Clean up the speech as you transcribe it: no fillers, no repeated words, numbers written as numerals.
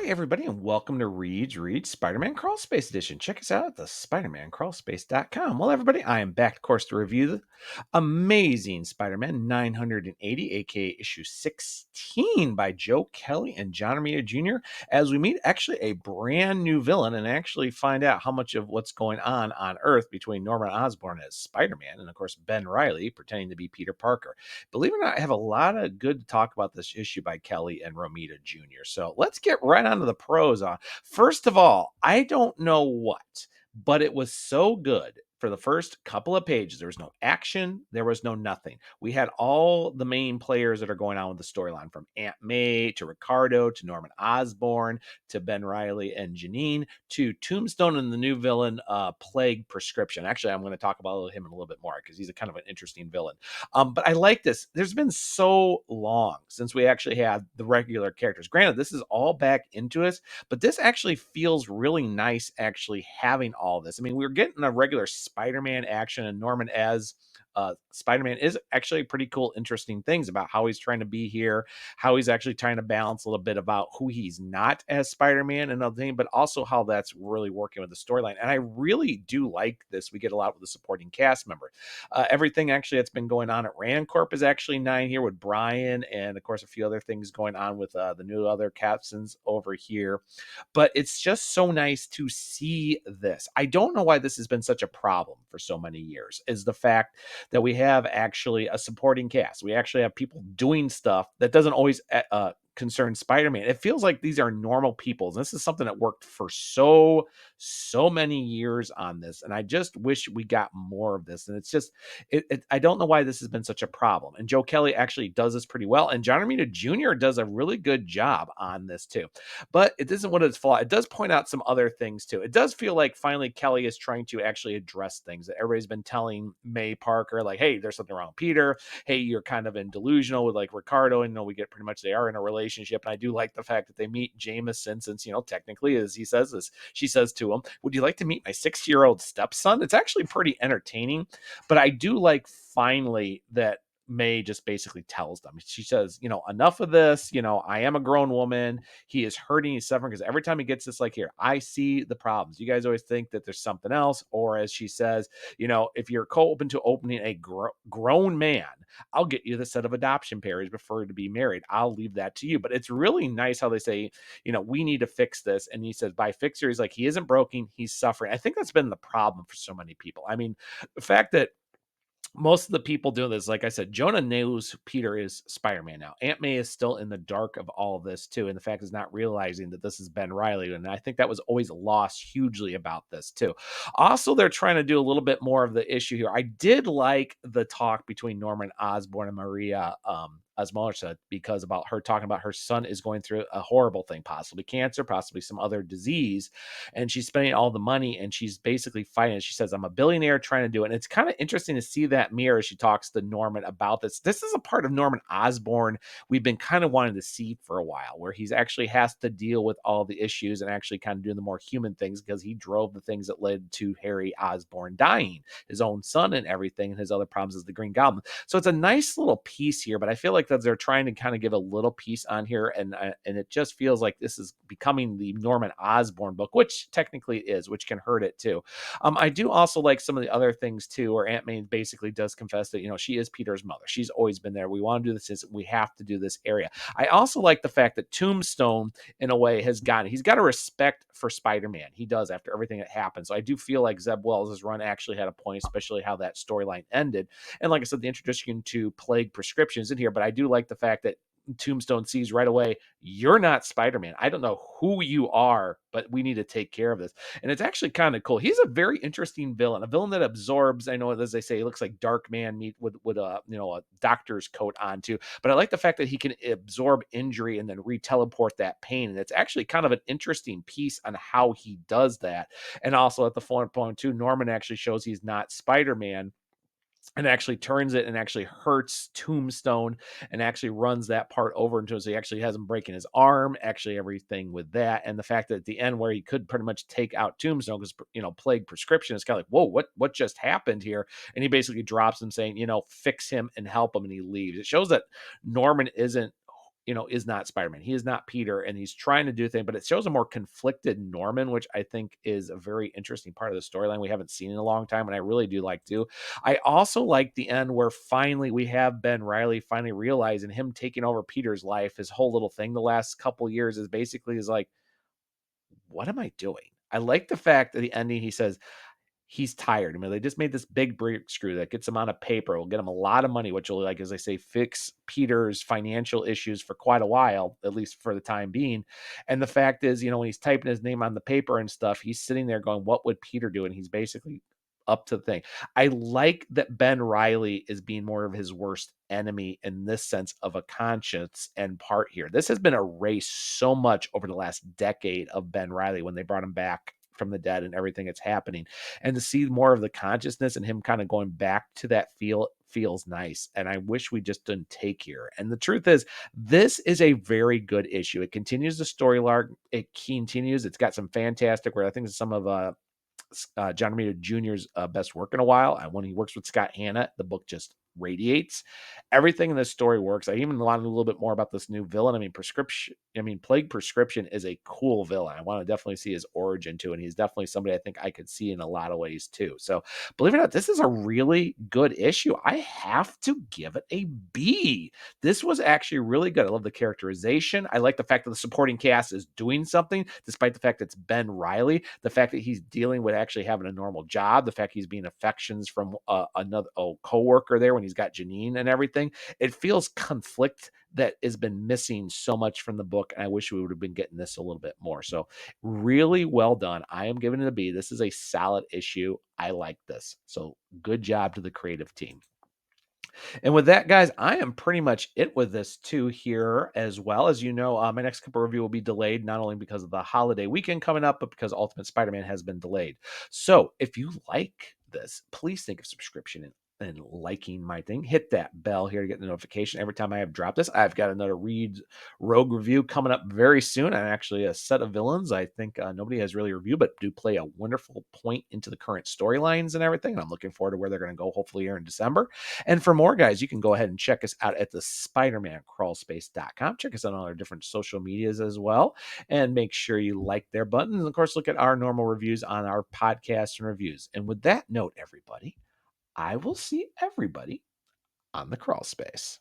everybody, and welcome to Read Spider-Man Crawl Space Edition. Check us out at the SpidermanCrawlspace.com. Well, everybody, I am back, of course, to review the Amazing Spider-Man 980, aka issue 16 by Joe Kelly and John Romita Jr., as we meet actually a brand new villain and actually find out how much of what's going on Earth between Norman Osborn as Spider-Man and, of course, Ben Reilly pretending to be Peter Parker. Believe it or not, I have a lot of good to talk about this issue by Kelly and Romita Jr. So let's get right onto the pros. First of all, I don't know what, but it was so good. For the first couple of pages, there was no action, there was no nothing. We had all the main players that are going on with the storyline, from Aunt May to Ricardo to Norman Osborn to Ben Reilly and Janine to Tombstone and the new villain, Plague Prescription. Actually, I'm going to talk about him in a little bit more because he's a kind of an interesting villain. But I like this. There's been so long since we actually had the regular characters. Granted, this is all back into us, but this actually feels really nice actually having all this. I mean, we were getting a regular Spider-Man action, and Norman as Spider-Man is actually pretty cool, interesting things about how he's trying to be here, how he's actually trying to balance a little bit about who he's not as Spider-Man and other thing, but also how that's really working with the storyline. And I really do like this. We get a lot with the supporting cast member. Everything actually that's been going on at Rancorp is actually 9 here with Brian, and of course a few other things going on with the new other captains over here. But it's just so nice to see this. I don't know why this has been such a problem for so many years, is the fact that we have actually a supporting cast. We actually have people doing stuff that doesn't always concern Spider-Man. It feels like these are normal people. And this is something that worked for so many years on this. And I just wish we got more of this. And it's just, I don't know why this has been such a problem. And Joe Kelly actually does this pretty well. And John Romita Jr. does a really good job on this too. But it isn't what it's fault. It does point out some other things too. It does feel like finally Kelly is trying to actually address things that everybody's been telling May Parker, like, hey, there's something wrong with Peter. Hey, you're kind of in delusional with like Ricardo. And we get pretty much they are in a relationship. And I do like the fact that they meet Jameson, since, technically, as he says this, she says to him, would you like to meet my 6-year-old stepson? It's actually pretty entertaining. But I do like finally that May just basically tells them. She says, enough of this. I am a grown woman. He is hurting, he's suffering, because every time he gets this, like, here, I see the problems. You guys always think that there's something else. Or as she says, if you're open to opening a grown man, I'll get you the set of adoption parents before to be married. I'll leave that to you. But it's really nice how they say, we need to fix this. And he says, by fixer, he's like, he isn't broken, he's suffering. I think that's been the problem for so many people. I mean, the fact that most of the people doing this, like I said, Jonah knows Peter is Spider-Man now. Aunt May is still in the dark of all of this too, and the fact is not realizing that this is Ben Reilly, and I think that was always lost hugely about this too. Also, they're trying to do a little bit more of the issue here. I did like the talk between Norman Osborn and Maria Osmosa, because about her talking about her son is going through a horrible thing, possibly cancer, possibly some other disease, and she's spending all the money, and she's basically fighting. She says, I'm a billionaire trying to do it. And it's kind of interesting to see that mirror as she talks to Norman about this. This is a part of Norman Osborn we've been kind of wanting to see for a while, where he's actually has to deal with all the issues and actually kind of doing the more human things, because he drove the things that led to Harry Osborn dying, his own son and everything, and his other problems as the Green Goblin. So it's a nice little piece here, but I feel like that they're trying to kind of give a little piece on here, and it just feels like this is becoming the Norman Osborn book, which technically is, which can hurt it too. I do also like some of the other things too, where Aunt May basically does confess that she is Peter's mother. She's always been there. We want to do this. We have to do this area. I also like the fact that Tombstone, in a way, he's got a respect for Spider-Man. He does, after everything that happened. So I do feel like Zeb Wells' run actually had a point, especially how that storyline ended. And like I said, the introduction to Plague Prescriptions in here, but I do like the fact that Tombstone sees right away, you're not Spider-Man. I don't know who you are, but we need to take care of this. And it's actually kind of cool. He's a very interesting villain, a villain that absorbs, I know, as they say, it looks like Dark Man meet with a doctor's coat on too. But I like the fact that he can absorb injury and then re-teleport that pain. And it's actually kind of an interesting piece on how he does that. And also at the point too, Norman actually shows he's not Spider-Man, and actually turns it and actually hurts Tombstone and actually runs that part over into, so he actually has him breaking his arm, actually everything with that. And the fact that at the end where he could pretty much take out Tombstone, because Plague Prescription is kind of like, whoa, what just happened here? And he basically drops him saying, fix him and help him, and he leaves. It shows that Norman isn't is not Spider-Man. He is not Peter, and he's trying to do things, but it shows a more conflicted Norman, which I think is a very interesting part of the storyline we haven't seen in a long time, and I really do like too. I also like the end where finally we have Ben Reilly finally realizing him taking over Peter's life. His whole little thing the last couple years is basically is like, what am I doing? I like the fact that the ending he says, he's tired. I mean, they just made this big breakthrough that gets him on a paper, will get him a lot of money, which will, like, as I say, fix Peter's financial issues for quite a while, at least for the time being. And the fact is, when he's typing his name on the paper and stuff, he's sitting there going, what would Peter do? And he's basically up to the thing. I like that Ben Reilly is being more of his worst enemy in this sense of a conscience and part here. This has been erased so much over the last decade of Ben Reilly when they brought him back from the dead and everything that's happening, and to see more of the consciousness and him kind of going back to that feels nice. And I wish we just didn't take here. And the truth is, this is a very good issue. It continues the storyline. It continues. It's got some fantastic where I think some of John Romita Jr.'s best work in a while. And when he works with Scott Hanna, the book just radiates. Everything in this story works. I even wanted a little bit more about this new villain. Plague Prescription is a cool villain. I want to definitely see his origin too. And he's definitely somebody I think I could see in a lot of ways too. So believe it or not, this is a really good issue. I have to give it a B. This was actually really good. I love the characterization. I like the fact that the supporting cast is doing something, despite the fact it's Ben Reilly. The fact that he's dealing with actually having a normal job. The fact he's being affections from another coworker there when he's got Janine and everything. It feels conflict that has been missing so much from the book. And I wish we would have been getting this a little bit more. So really well done. I am giving it a B. This is a solid issue. I like this. So good job to the creative team. And with that, guys, I am pretty much it with this too here as well. As you know, my next couple review will be delayed, not only because of the holiday weekend coming up, but because Ultimate Spider-Man has been delayed. So if you like this, please think of subscription and liking my thing. Hit that bell here to get the notification every time I have dropped this. I've got another Reed Rogue review coming up very soon, and actually a set of villains I think nobody has really reviewed, but do play a wonderful point into the current storylines and everything. And I'm looking forward to where they're going to go, hopefully here in December. And for more, guys, you can go ahead and check us out at the SpidermanCrawlspace.com. Check us out on our different social medias as well. And make sure you like their buttons. And of course, look at our normal reviews on our podcasts and reviews. And with that note, everybody, I will see everybody on the crawl space.